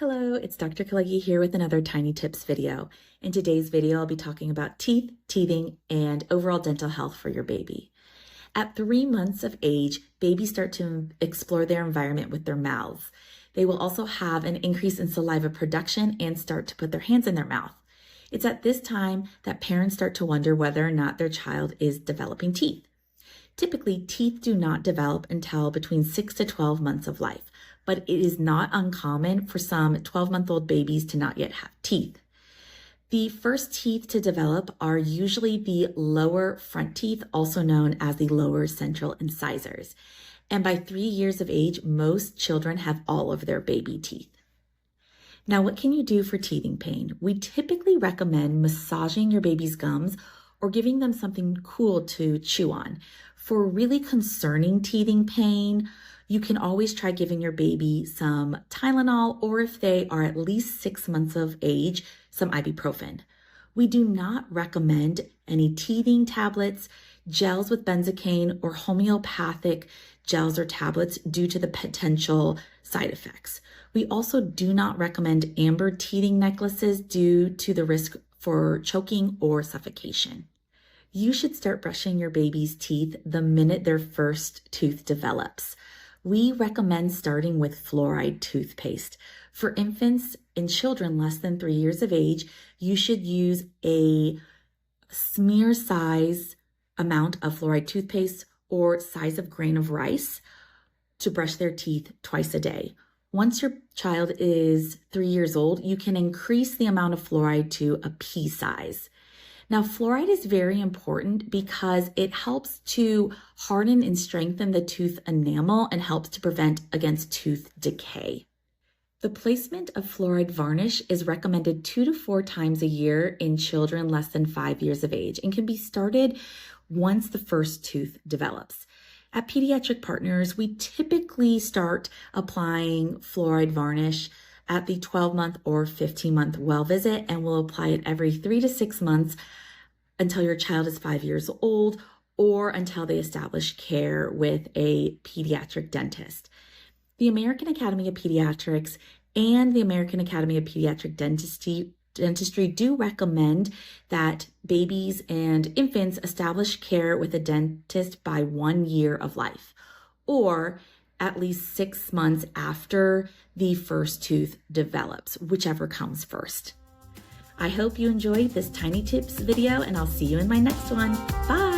Hello, it's Dr. Khaleghi here with another Tiny Tips video. In today's video, I'll be talking about teeth, teething, and overall dental health for your baby. At 3 months of age, babies start to explore their environment with their mouths. They will also have an increase in saliva production and start to put their hands in their mouth. It's at this time that parents start to wonder whether or not their child is developing teeth. Typically, teeth do not develop until between 6 to 12 months of life, but it is not uncommon for some 12-month-old babies to not yet have teeth. The first teeth to develop are usually the lower front teeth, also known as the lower central incisors. And by 3 years of age, most children have all of their baby teeth. Now, what can you do for teething pain? We typically recommend massaging your baby's gums or giving them something cool to chew on. For really concerning teething pain, you can always try giving your baby some Tylenol, or if they are at least 6 months of age, some ibuprofen. We do not recommend any teething tablets, gels with benzocaine, or homeopathic gels or tablets due to the potential side effects. We also do not recommend amber teething necklaces due to the risk for choking or suffocation. You should start brushing your baby's teeth the minute their first tooth develops. We recommend starting with fluoride toothpaste. For infants and children less than 3 years of age, you should use a smear size amount of fluoride toothpaste or size of grain of rice to brush their teeth twice a day. Once your child is 3 years old, you can increase the amount of fluoride to a pea size. Now, fluoride is very important because it helps to harden and strengthen the tooth enamel and helps to prevent against tooth decay. The placement of fluoride varnish is recommended 2 to 4 times a year in children less than 5 years of age and can be started once the first tooth develops. At Pediatric Partners, we typically start applying fluoride varnish at the 12-month or 15-month well visit, and we'll apply it every 3 to 6 months until your child is 5 years old or until they establish care with a pediatric dentist. The American Academy of Pediatrics and the American Academy of Pediatric Dentistry do recommend that babies and infants establish care with a dentist by 1 year of life, or at least 6 months after the first tooth develops, whichever comes first. I hope you enjoyed this Tiny Tips video, and I'll see you in my next one. Bye!